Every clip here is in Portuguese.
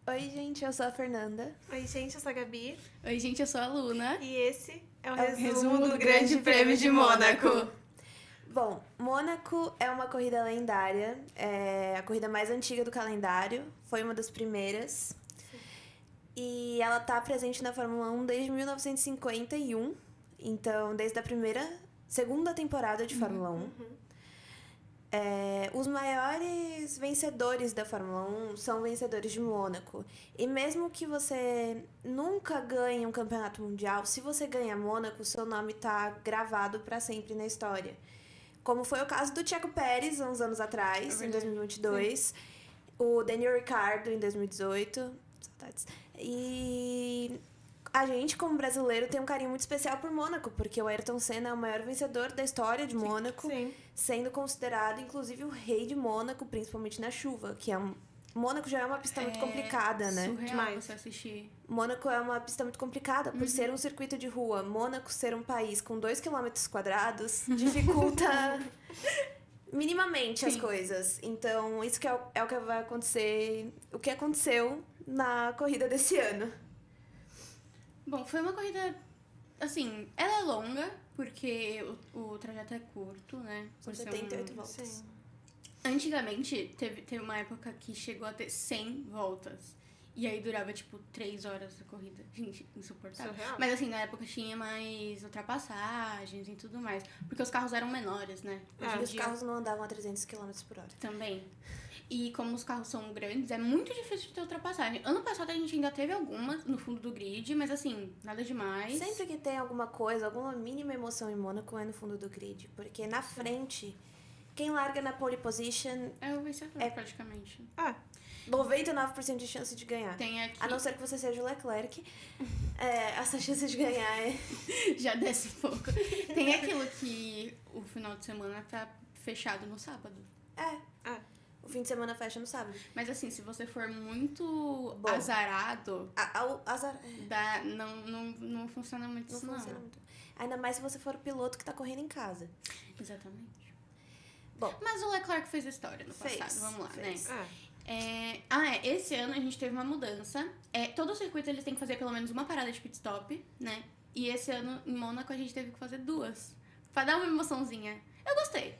Oi, gente, eu sou a Fernanda. Oi, gente, eu sou a Gabi. Oi, gente, eu sou a Luna. E esse é o resumo do Grande Prêmio de Mônaco. Bom, Mônaco é uma corrida lendária, é a corrida mais antiga do calendário, foi uma das primeiras. Sim. E ela tá presente na Fórmula 1 desde 1951, então desde a segunda temporada de Fórmula 1. Os maiores vencedores da Fórmula 1 são vencedores de Mônaco. E mesmo que você nunca ganhe um campeonato mundial, se você ganha Mônaco, seu nome tá gravado para sempre na história. Como foi o caso do Checo Pérez, uns anos atrás, em 2022. Sim. O Daniel Ricciardo, em 2018. Saudades. E a gente, como brasileiro, tem um carinho muito especial por Mônaco, porque o Ayrton Senna é o maior vencedor da história de Mônaco, sendo considerado, inclusive, o rei de Mônaco, principalmente na chuva, que Mônaco já é uma pista muito complicada, né? Surreal demais você assistir. Mônaco é uma pista muito complicada, por ser um circuito de rua. Mônaco ser um país com 2 km² dificulta minimamente as coisas. Então, isso que é o que vai acontecer, o que aconteceu na corrida desse ano. Bom, foi uma corrida, assim, ela é longa, porque o trajeto é curto, né? São 78 voltas. Sim. Antigamente, teve uma época que chegou a ter 100 voltas. E aí durava, 3 horas a corrida. Gente, insuportável. Surreal. Mas assim, na época tinha mais ultrapassagens e tudo mais. Porque os carros eram menores, né? Os carros não andavam a 300 km por hora. Também. E como os carros são grandes, é muito difícil de ter ultrapassagem. Ano passado a gente ainda teve algumas no fundo do grid, mas assim, nada demais. Sempre que tem alguma coisa, alguma mínima emoção em Mônaco é no fundo do grid. Porque na frente, quem larga na pole position... É o vencedor, praticamente. 99% de chance de ganhar. Tem aqui... A não ser que você seja o Leclerc. Essa chance de ganhar já desce um pouco. Tem aquilo que o final de semana tá fechado no sábado. O fim de semana fecha no sábado. Mas assim, se você for muito azarado... Não funciona muito isso, não. Funciona muito. Ainda mais se você for o piloto que tá correndo em casa. Exatamente. Bom, mas o Leclerc fez história no passado, vamos lá, fez. né? Esse ano a gente teve uma mudança. Todo circuito eles têm que fazer pelo menos uma parada de pit stop, né? E esse ano em Mônaco a gente teve que fazer 2. Pra dar uma emoçãozinha. Eu gostei.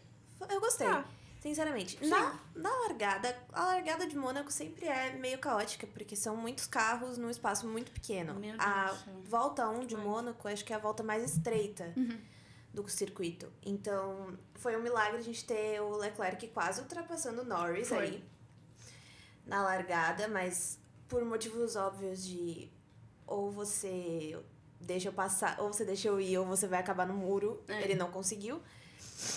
Sinceramente. Na largada, a largada de Mônaco sempre é meio caótica, porque são muitos carros num espaço muito pequeno. Meu Deus a do céu. volta 1 de Mônaco, acho que é a volta mais estreita do circuito. Então, foi um milagre a gente ter o Leclerc quase ultrapassando o Norris aí na largada, mas por motivos óbvios de ou você deixa eu passar, ou você deixa eu ir, ou você vai acabar no muro. Ele não conseguiu.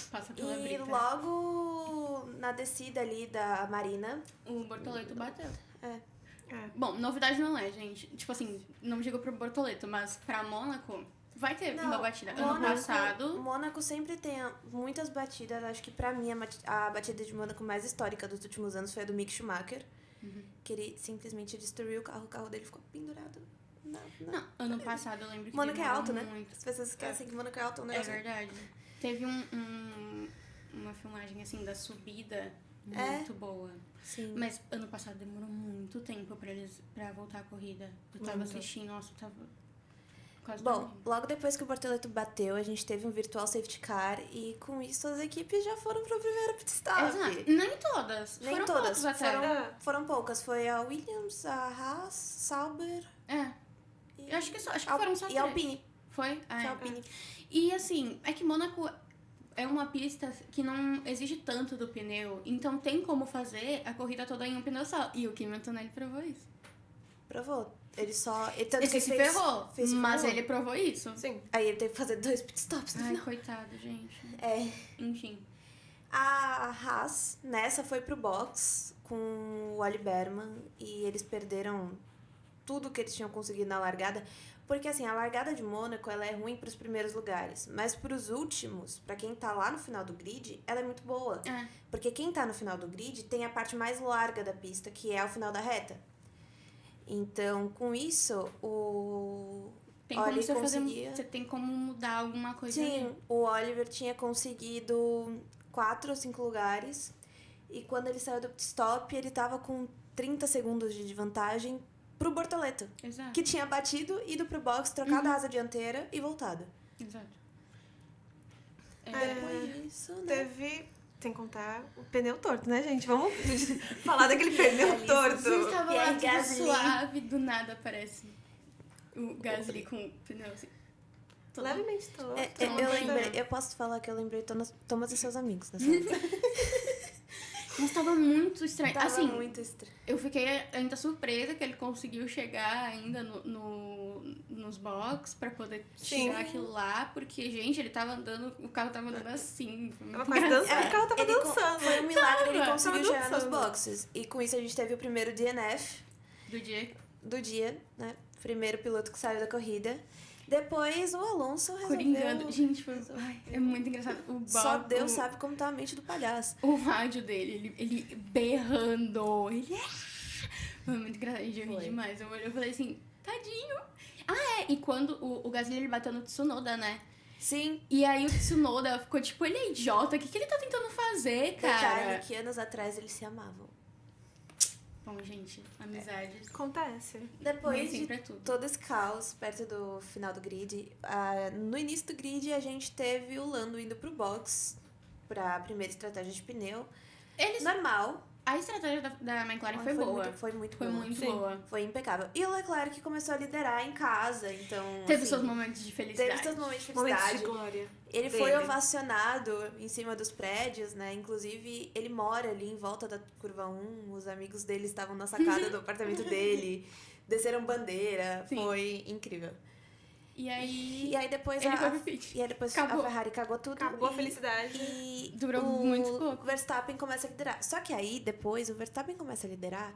Passa pela E brita. logo na descida ali da Marina, o Bortoleto bateu. Bom, novidade não é, gente. Tipo assim, não digo pro Bortoleto, mas pra Mônaco vai ter uma batida. Ano passado... Mônaco sempre tem muitas batidas. Acho que pra mim a batida de Mônaco mais histórica dos últimos anos foi a do Mick Schumacher. Que ele simplesmente destruiu o carro dele ficou pendurado. Não, ano passado eu lembro que Mônaco é alto, muito. Né? As pessoas esquecem que Mônaco é alto, né? É verdade. Teve uma filmagem, assim, da subida muito boa. Sim. Mas ano passado demorou muito tempo pra voltar a corrida. Eu tava assistindo, nossa, eu tava quase dormindo. Logo depois que o Bortoleto bateu, a gente teve um virtual safety car e com isso as equipes já foram pro primeiro pit stop. Nem todas. Nem todas. Foram poucas. Foi a Williams, a Haas, Sauber... Eu acho que foram só 3. E a Alpine. Foi? Foi a Alpine. E assim, é que Mônaco é uma pista que não exige tanto do pneu, então tem como fazer a corrida toda em um pneu só. E o Kimi Antonelli provou isso. Provou. Ele se ferrou, mas ele provou isso. Sim. Aí ele teve que fazer 2 pitstops no final. Coitado, gente. Enfim. A Haas, nessa, foi pro box com o Oli Berman e eles perderam tudo que eles tinham conseguido na largada. Porque, assim, a largada de Mônaco, ela é ruim pros primeiros lugares. Mas pros últimos, pra quem tá lá no final do grid, ela é muito boa. Porque quem tá no final do grid tem a parte mais larga da pista, que é o final da reta. Então, com isso, Você tem como mudar alguma coisa. Sim, ali. o Oliver tinha conseguido 4 ou 5 lugares. E quando ele saiu do pit stop, ele tava com 30 segundos de vantagem pro Bortoleto, Exato. que tinha batido, ido pro box, trocado a asa dianteira e voltado. Exato. Depois disso, né? Teve, sem contar, o pneu torto, né, gente? Vamos falar daquele pneu torto. Você estava lá Pierre tudo Gasly. suave, do nada aparece o Gasly com o pneu assim. todo- Levemente torto. Eu posso falar que eu lembrei Thomas e seus amigos nessa hora. Mas tava muito estranho. Tava assim, muito estranho. eu fiquei ainda surpresa que ele conseguiu chegar ainda nos box pra poder Sim. tirar aquilo lá, porque, gente, ele tava andando, o carro tava andando assim. Foi muito Tava quase engraçado. dançando. O carro tava Ele dançando. Foi um milagre ele Tava conseguiu chegar nos dançando. boxes. E com isso a gente teve o primeiro DNF Do dia. do dia, né? Primeiro piloto que saiu da corrida. Depois o Alonso Coringando. resolveu... Gente, foi. Ai, é muito engraçado. O Bob, Só Deus sabe como tá a mente do palhaço. O rádio dele, ele berrando. Ele. Foi muito engraçado. Gente, eu ri Foi. demais. Eu falei assim, tadinho. Ah, é. E quando o Gasly ele bateu no Tsunoda, né? Sim, E aí o Tsunoda ficou tipo, ele é idiota, o que ele tá tentando fazer, cara? detalhe que anos atrás eles se amavam. Bom, gente, amizades. Acontece. Depois Nem de sempre é tudo. todo esse caos, perto do final do grid, no início do grid a gente teve o Lando indo pro box pra primeira estratégia de pneu. Eles, Normal. a estratégia da McLaren foi boa. Foi muito Foi boa. muito Sim. boa. Foi impecável. E o Leclerc começou a liderar em casa, então... Teve assim, seus momentos de felicidade. Teve seus momentos de Momentos felicidade. de glória. Ele foi dele. ovacionado em cima dos prédios, né? Inclusive, ele mora ali em volta da curva 1. Os amigos dele estavam na sacada do apartamento dele. Desceram bandeira. Sim. Foi incrível. E aí, E aí depois ele foi pro pit. E aí depois Acabou. a Ferrari cagou tudo. Acabou a e- felicidade. E Durou o muito pouco. Verstappen começa a liderar. Só que aí, depois, o Verstappen começa a liderar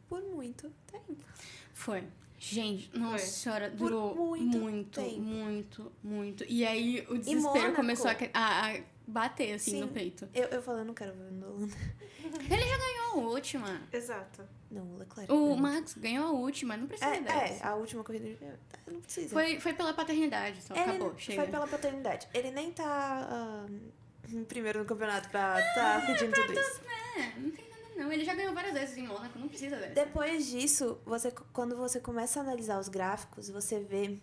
por muito tempo. Foi. Gente, nossa Foi. senhora, Por durou muito muito, tempo. muito, muito. E aí o E desespero Mônaco. começou a bater, assim, Sim. no peito. Eu falando, não quero ver o Nolan. Ganhou a última. Exato. Não, o Leclerc. O não. Max ganhou a última, não precisa dessa. A última corrida. Não precisa. Foi pela paternidade só, Ele acabou, chega. foi pela paternidade. Ele nem tá em primeiro no campeonato pra tá pedindo tudo isso. É, não tem nada não. Ele já ganhou várias vezes em Mônaco, não precisa dessa. Depois disso, quando você começa a analisar os gráficos, você vê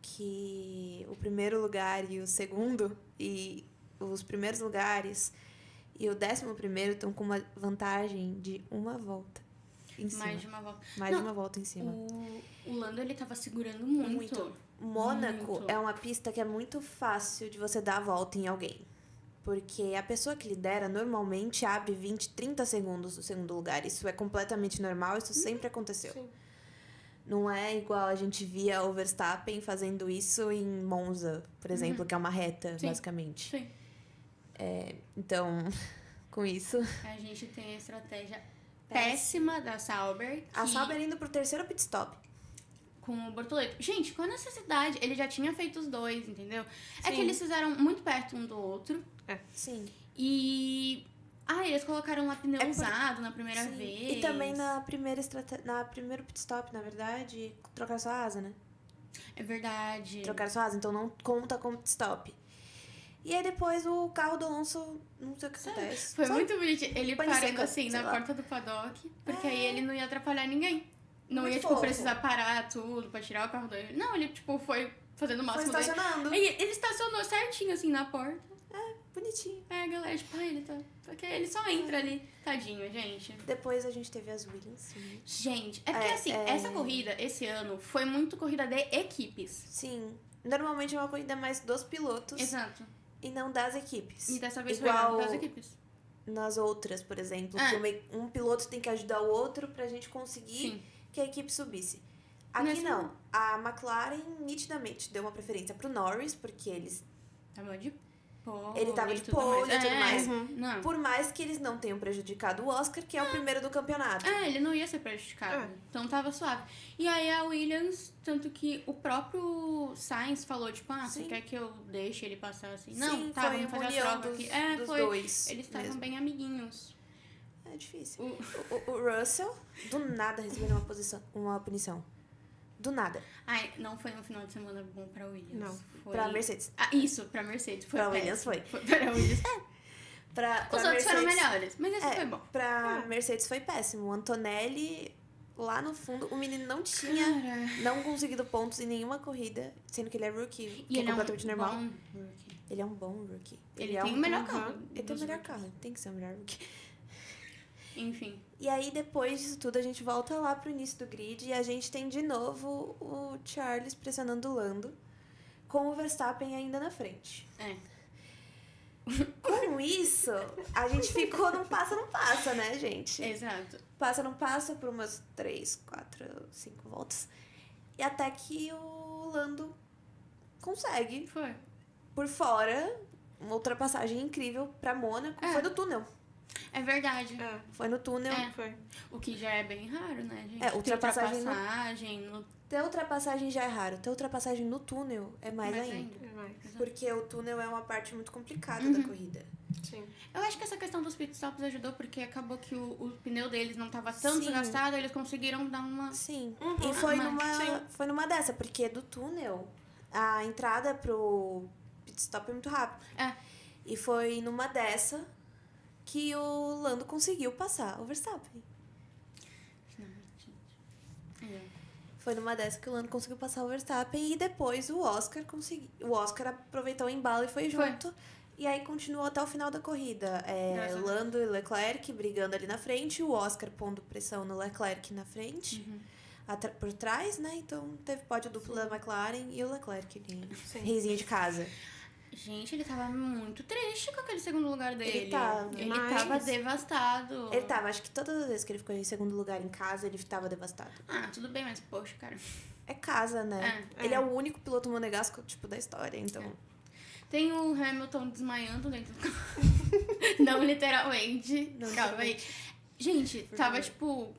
que o primeiro lugar e o segundo, e os primeiros lugares e o 11º estão com uma vantagem de uma volta em cima. Mais de uma volta. Mais Não, de uma volta em cima. O Lando, ele tava segurando muito. Mônaco Muito. é uma pista que é muito fácil de você dar a volta em alguém. Porque a pessoa que lidera normalmente abre 20, 30 segundos do segundo lugar. Isso é completamente normal, isso sempre aconteceu. Sim. Não é igual a gente via o Verstappen fazendo isso em Monza, por exemplo, que é uma reta, Sim. basicamente. Sim. Então, com isso... A gente tem a estratégia péssima da Sauber. A que- Sauber indo pro terceiro pit stop. Com o Bortoleto. Gente, qual a necessidade? Ele já tinha feito os dois, entendeu? É Sim. que eles fizeram muito perto um do outro. Sim. E... eles colocaram lá pneu É por- usado na primeira Sim. vez. E também na primeiro pit stop, na verdade, trocaram sua asa, né? É verdade. Trocaram sua asa, então não conta como pit stop. E aí depois o carro do Alonso, não sei o que acontece. Foi Só- muito bonitinho. Ele pane parando seca, assim sei na lá. porta do paddock. Porque aí ele não ia atrapalhar ninguém. Não Muito ia, tipo, fofo. precisar parar tudo pra tirar o carro dele. Não, ele, tipo, foi fazendo o Foi máximo dele. estacionando. E ele estacionou certinho, assim, na porta. Bonitinho. Aí a galera, tipo, ele tá... Porque ele só entra ali. Tadinho, gente. Depois a gente teve as Williams. Sim. Gente, é porque assim, essa corrida, esse ano, foi muito corrida de equipes. Sim. Normalmente é uma corrida mais dos pilotos Exato. e não das equipes. E dessa vez Igual foi das equipes. nas outras, por exemplo. Ah. Que um piloto tem que ajudar o outro pra gente conseguir Sim. que a equipe subisse. Aqui Nessa não. A McLaren nitidamente deu uma preferência pro Norris, porque Tava de pole. ele tava e de tudo pole e tudo mais. Não. Por mais que eles não tenham prejudicado o Oscar, que é o primeiro do campeonato. Ele não ia ser prejudicado. É. Então tava suave. E aí a Williams, tanto que o próprio Sainz falou, tipo, você Sim. quer que eu deixe ele passar assim? Sim, Não, tá, foi vamos fazer união a troca dos, aqui. dos Foi. dois. Eles estavam mesmo. bem amiguinhos. É difícil. O- O Russell, do nada, recebeu uma punição. Do nada. Ai, não foi um final de semana bom pra Williams. Não. Foi... Pra Mercedes. Isso, pra Mercedes. Foi Pra Williams péssimo. foi. Pra Williams. Os outros foram melhores, mas esse foi bom. Pra Mercedes foi péssimo. O Antonelli, lá no fundo, o menino não tinha não conseguido pontos em nenhuma corrida, sendo que ele é rookie, que é completamente normal. Bom rookie. Ele é um bom rookie. Ele tem o melhor carro. Ele tem o melhor carro, tem que ser o melhor rookie. Enfim. E aí, depois disso tudo, a gente volta lá pro início do grid e a gente tem de novo o Charles pressionando o Lando, com o Verstappen ainda na frente. Com isso, a gente ficou num passa, não passa, né, gente? Exato. Passa, não passa por umas 3, 4, 5 voltas. E até que o Lando consegue, Foi. por fora, uma ultrapassagem incrível pra Mônaco. Foi no túnel. É verdade. Foi no túnel. Foi. O que já é bem raro, né, gente? É, ultrapassagem no... Ter ultrapassagem já é raro. Ter ultrapassagem no túnel é mais ainda. É mais. Porque o túnel é uma parte muito complicada da corrida. Sim. Eu acho que essa questão dos pitstops ajudou, porque acabou que o pneu deles não tava tão Sim. desgastado, eles conseguiram dar uma... Sim. E foi Sim. foi numa dessa, porque do túnel, a entrada pro pit stop é muito rápido. E foi numa dessa que o Lando conseguiu passar o Verstappen. Finalmente, gente. Foi numa dessa que o Lando conseguiu passar o Verstappen e depois o Oscar conseguiu. O Oscar aproveitou o embalo e foi junto. E aí continuou até o final da corrida. Lando e Leclerc brigando ali na frente, o Oscar pondo pressão no Leclerc na frente. Por trás, né? Então teve pódio duplo da McLaren e o Leclerc ali. Reizinho de casa. Gente, ele tava muito triste com aquele segundo lugar dele. Ele tava. Tava devastado. Ele tava, acho que todas as vezes que ele ficou em segundo lugar em casa, ele tava devastado. Ah, tudo bem, mas poxa, cara. É casa, né? Ele é o único piloto monegasco, tipo, da história, então... Tem o Hamilton desmaiando dentro do carro. Não literalmente. Calma aí. Gente, tava tipo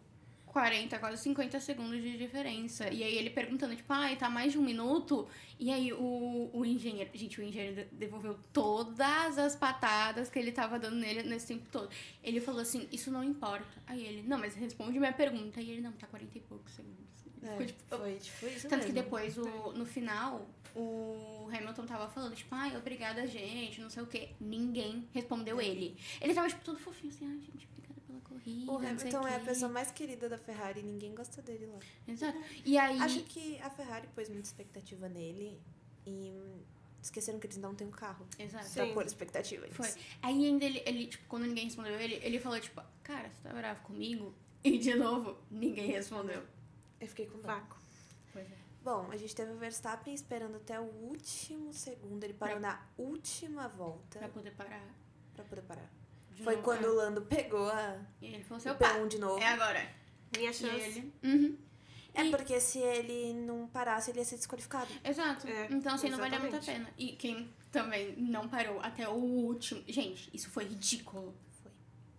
40, quase 50 segundos de diferença. E aí ele perguntando, tipo, tá mais de 1 minuto? E aí o engenheiro... Gente, o engenheiro devolveu todas as patadas que ele tava dando nele nesse tempo todo. Ele falou assim, isso não importa. Aí ele, não, mas responde minha pergunta. E ele, não, tá 40 e poucos segundos. Ficou, tipo, foi tipo isso tanto mesmo. que depois, no final, o Hamilton tava falando, tipo, obrigada, gente, não sei o quê. Ninguém respondeu ele. Ele tava, tipo, todo fofinho, assim, gente, obrigada pela corrida, O não sei Hamilton é a quê. pessoa mais querida da Ferrari, ninguém gosta dele lá. Exato. E aí... Acho que a Ferrari pôs muita expectativa nele e esqueceram que eles não têm um carro. Exato. Pra pôr expectativa nisso. Foi. Aí ainda ele, tipo, quando ninguém respondeu ele falou, tipo, cara, você tá bravo comigo? E, de novo, ninguém respondeu. Eu fiquei com dó. Vácuo. Pois é. Bom, a gente teve o Verstappen esperando até o último segundo. Ele parou na última volta Pra poder parar. Foi novo, quando o Lando pegou E ele falou assim, o opa, P1 de novo. é agora. Minha E chance. ele... É E- porque se ele não parasse, ele ia ser desqualificado. Exato. Então, assim, não valia muito a exatamente. pena. E quem também não parou até o último... Gente, isso foi ridículo. Foi.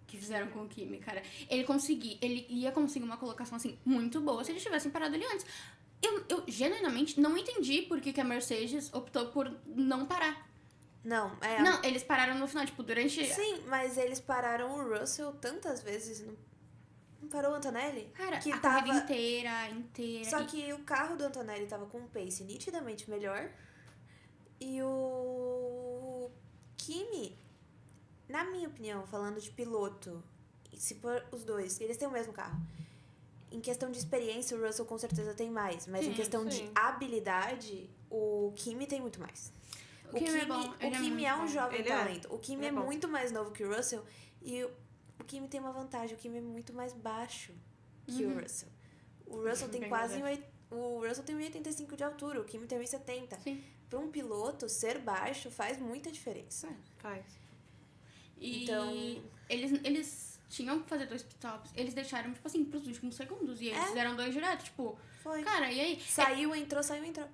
Que fizeram com o Kimi, cara. Ele ia conseguir uma colocação, assim, muito boa se eles tivessem parado ele antes. Eu genuinamente não entendi por que a Mercedes optou por não parar. Não, Não, eles pararam no final, tipo, durante... Sim, mas eles pararam o Russell tantas vezes. Não parou o Antonelli? Cara, que a tava... corrida inteira. Só e- que o carro do Antonelli tava com um pace nitidamente melhor. E o Kimi, na minha opinião, falando de piloto, e se for os dois, eles têm o mesmo carro. Em questão de experiência, o Russell com certeza tem mais. Mas Sim, em questão de sim. habilidade, o Kimi tem muito mais. O Kimi é bom, ele é Kimi muito é um bom. jovem Ele é. talento. O Kimi Ele é é bom. muito mais novo que o Russell. E o Kimi tem uma vantagem. O Kimi é muito mais baixo que o Russell. O Russell tem Bem quase verdade. o Russell tem 1,85 de altura. O Kimi tem 1,70. Sim. Para um piloto, ser baixo faz muita diferença. Faz. E Então- eles tinham que fazer 2 pitstops. Eles deixaram, tipo assim, pros últimos segundos. E eles fizeram 2 direto. Tipo, Foi. cara, e aí? Saiu, entrou, saiu, entrou.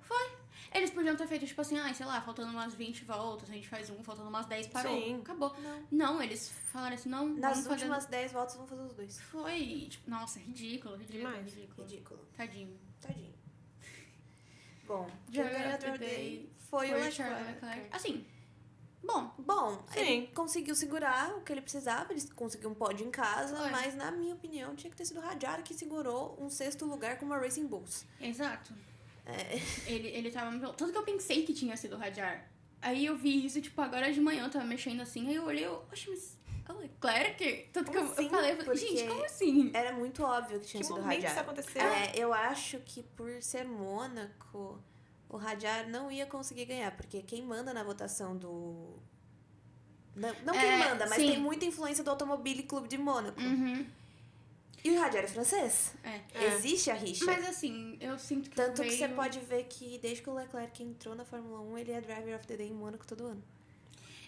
Eles podiam ter feito, tipo assim, sei lá, faltando umas 20 voltas, a gente faz faltando umas 10, parou. Sim. Acabou. Não. Não, eles falaram assim, não, Nas vamos fazer... últimas 10 voltas, vão fazer os dois. Foi, tipo, nossa, ridículo. Demais. Ridículo. Tadinho. Tadinho. Bom, quem Driver ganhou of the a Day Day foi o Charles Leclerc. Leclerc. Assim, bom, Bom, Sim. ele conseguiu segurar o que ele precisava, ele conseguiu um pódio em casa, Foi. mas na minha opinião tinha que ter sido o Hadjar que segurou um 6º lugar com uma Racing Bulls. exato. É. Ele tava... Tanto que eu pensei que tinha sido o Hadjar. Aí eu vi isso, tipo, agora de manhã eu tava mexendo assim, aí eu olhei, oxe, mas é o Leclerc? Tanto que eu Como assim? falei, Porque gente, como assim? Era muito óbvio que tinha Que sido o momento isso Hadjar. aconteceu? Eu acho que por ser Mônaco, o Hadjar não ia conseguir ganhar, porque quem manda na votação do... Não quem manda, mas sim. tem muita influência do Automobile Clube de Mônaco. Uhum. E o Hadjar é francês. Existe a rixa. Mas assim, eu sinto que Tanto veio... que você pode ver que desde que o Leclerc entrou na Fórmula 1, ele é Driver of the Day em Mônaco todo ano.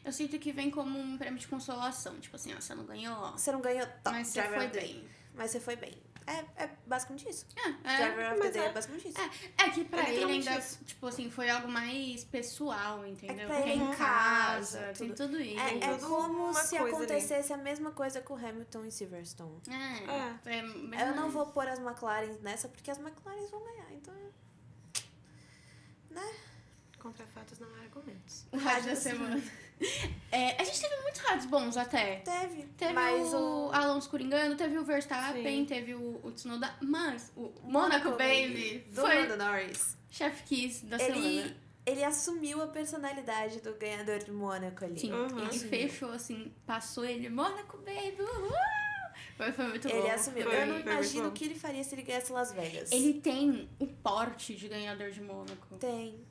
Eu sinto que vem como um prêmio de consolação. Tipo assim, ó, você não ganhou, Você não ganhou top mas você Driver foi of the Day. bem. Mas você foi bem. É basicamente isso. É, Driver of the mas Day é. é basicamente isso. é que pra É ele literalmente ainda, isso. tipo assim, foi algo mais pessoal, entendeu? pra ele Tem em casa, tem tudo. tudo isso. É tudo como uma se coisa acontecesse a mesma coisa com o Hamilton e Silverstone. Eu não vou pôr as McLaren nessa, porque as McLaren vão ganhar, então... Contra fatos não há argumentos. O rádio da semana. A gente teve muitos rádios bons até. Teve mas o Alonso Coringano, teve o Verstappen, Sim. teve o Tsunoda, mas o Monaco Baby do foi Lando Norris. Chef Kiss da semana. Ele assumiu a personalidade do ganhador de Mônaco ali. Sim, Uhum. ele fechou assim, passou ele, Monaco Baby, uhul! Foi muito bom. Ele assumiu. Foi Eu não muito imagino bom. o que ele faria se ele ganhasse Las Vegas. Ele tem o porte de ganhador de Mônaco. Tem.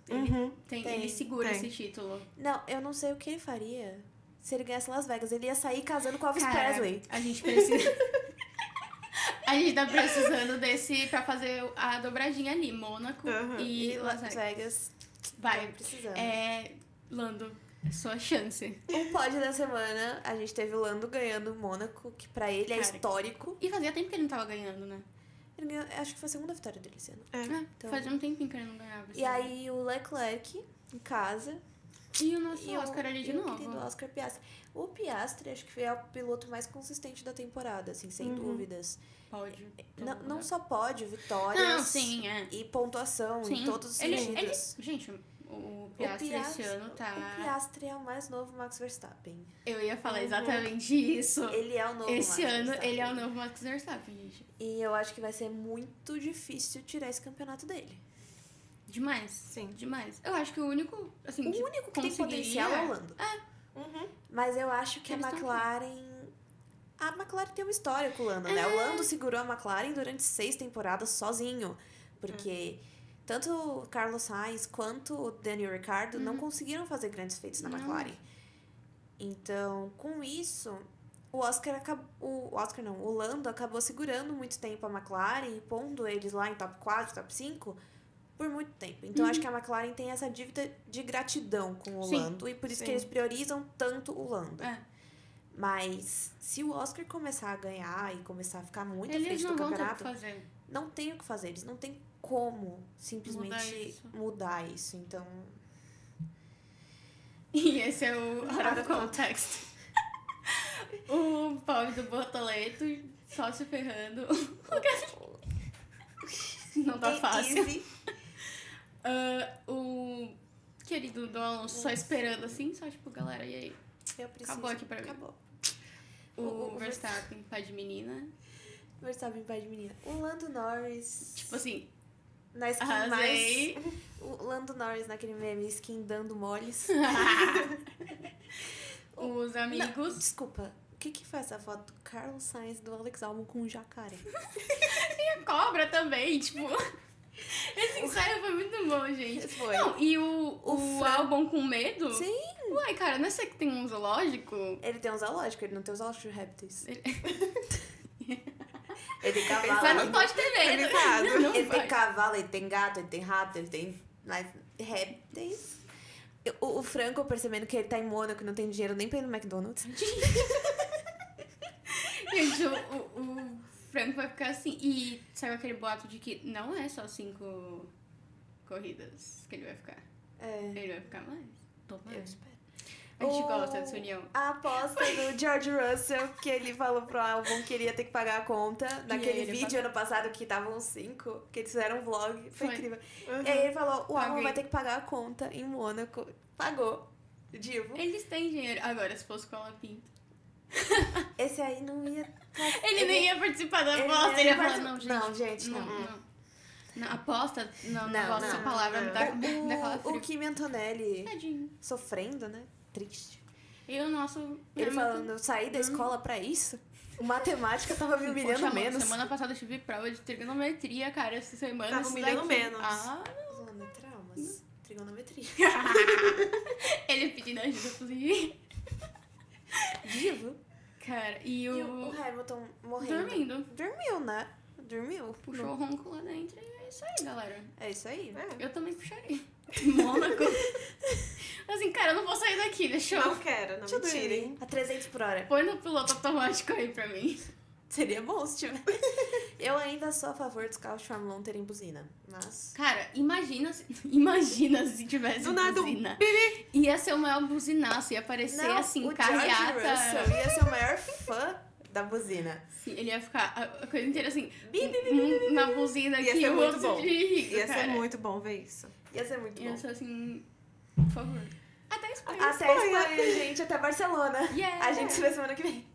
Ele segura tem. esse título. Não, eu não sei o que ele faria se ele ganhasse Las Vegas. Ele ia sair casando com Elvis Cara, Presley. a gente precisa... A gente tá precisando desse pra fazer a dobradinha ali, Mônaco Uhum. e Las Vegas. Vai. Tamo precisando. Lando, sua chance. O pódio da semana, a gente teve o Lando ganhando o Mônaco, que pra ele é Cara, histórico. E fazia tempo que ele não tava ganhando, né? Ele ganhou, acho que foi a segunda vitória dele esse ano. Então- Fazia um tempinho que ele não ganhava. E aí o Leclerc, em casa. E o nosso E Oscar ali de e o novo. querido Oscar Piastri. O Piastri, acho que é o piloto mais consistente da temporada, assim, sem dúvidas. Pódio. Não só pódio, vitórias. Não, sim, E pontuação Sim. em todos os ele, sentidos. gente, o Piastri esse ano tá... O Piastri é o mais novo Max Verstappen. Eu ia falar exatamente isso. Ele é o novo Esse Max ano, Verstappen. ele é o novo Max Verstappen, gente. E eu acho que vai ser muito difícil tirar esse campeonato dele. Demais. Sim. Demais. Eu acho que o único, assim, O único que tem conseguiria- potencial é o Lando. Mas eu acho que Eles a tão McLaren... A McLaren tem uma história com o Lando, né? O Lando segurou a McLaren durante 6 temporadas sozinho. Porque tanto o Carlos Sainz quanto o Daniel Ricciardo não conseguiram fazer grandes feitos na Não. McLaren. Então, com isso, o Lando acabou segurando muito tempo a McLaren e pondo eles lá em top 4, top 5 por muito tempo. Então, acho que a McLaren tem essa dívida de gratidão com o Sim. Lando e por isso Sim. que eles priorizam tanto o Lando. É. Mas se o Oscar começar a ganhar e começar a ficar muito à Eles frente não do vão ter o que campeonato, fazer. não tem o que fazer. Eles não têm como simplesmente Mudar mudar isso. Então, E esse é o Out of Context. O pobre do Bortoleto só se ferrando. Não tá fácil. easy. O querido do Alonso só esperando assim, só tipo, galera, e aí? Eu preciso. Acabou aqui pra mim. Acabou. O Verstappen, pai de menina. Verstappen, pai de menina. O Lando Norris. Tipo assim, Na skin arrasei. mais. O Lando Norris naquele meme, skin dando moles. Os amigos. Não, desculpa. O que foi essa foto do Carlos Sainz e do Alex Albon com um jacaré? E a cobra também, tipo. Esse ensaio foi muito bom, gente. Foi. Não, e o Fran- álbum com medo? Sim. Uai, cara, não é você que tem um zoológico? Ele tem um zoológico, ele não tem um zoológico de répteis. Ele- Ele tem cavalo. Mas não pode ter medo. Limitado. Não Ele tem pode. cavalo, ele tem gato, ele tem rato, ele tem mais répteis. O Franco percebendo que ele tá em Mônaco e não tem dinheiro nem pra ir no McDonald's. Gente, o Franco vai ficar assim. E saiu aquele boato de que não é só 5 corridas que ele vai ficar. Ele vai ficar mais. Tomara. Eu espero. A gente gosta dessa união. A aposta do George Russell, que ele falou pro Albon que ele ia ter que pagar a conta. Naquele ele vídeo pagou. ano passado que estavam 5, que eles fizeram um vlog. Foi Foi. incrível. E aí ele falou, o Albon Paguei. vai ter que pagar a conta em Mônaco. Pagou. Divo. Eles têm dinheiro. Agora, se fosse com a Pinto. Esse aí não ia... Ele nem ia participar da ele aposta. não Ele ia ia falar, participar. não, gente. Não, gente, não. Não. Não, aposta na Não, vossa não, palavra não. daquela O Kimi Antonelli Tadinho. sofrendo, né? Triste. E o nosso... Ele Hamilton- falando, eu saí da escola pra isso? Matemática tava me humilhando Poxa, mano, menos. semana passada eu tive prova de trigonometria, cara. Essa semana Tava isso humilhando daqui- menos. Ah, Zona, traumas. Trigonometria. ele pedindo ajuda pros meninos. Vivo. Cara, e E o... o Hamilton morrendo. Dormindo. Dormiu, né? Dormiu. Puxou o ronco lá dentro e é isso aí, galera. É isso aí. É. Eu também puxaria. Mônaco. Assim, cara, eu não vou sair daqui, deixa eu... Não quero, não Deixa eu me tirem. dormir. A 300 por hora. Põe no piloto automático aí pra mim. Seria bom se tiver. Eu ainda sou a favor dos carros de Fórmula 1 terem buzina. Mas... Cara, imagina se tivesse Do nada um buzina. Ia ser o maior buzinaço, ia aparecer assim, o George carreata. Russell ia ser o maior fã da buzina. Sim, ele ia ficar a coisa inteira assim, Bi, bi, bi, na buzina Ia aqui, ser o muito outro bom. de rico, Ia cara. ser muito bom ver isso. Ia ser muito Ia bom. ser assim, por favor. Até Espanha. Até a Espanha, gente. Até Barcelona. Yeah. A gente se vê semana que vem.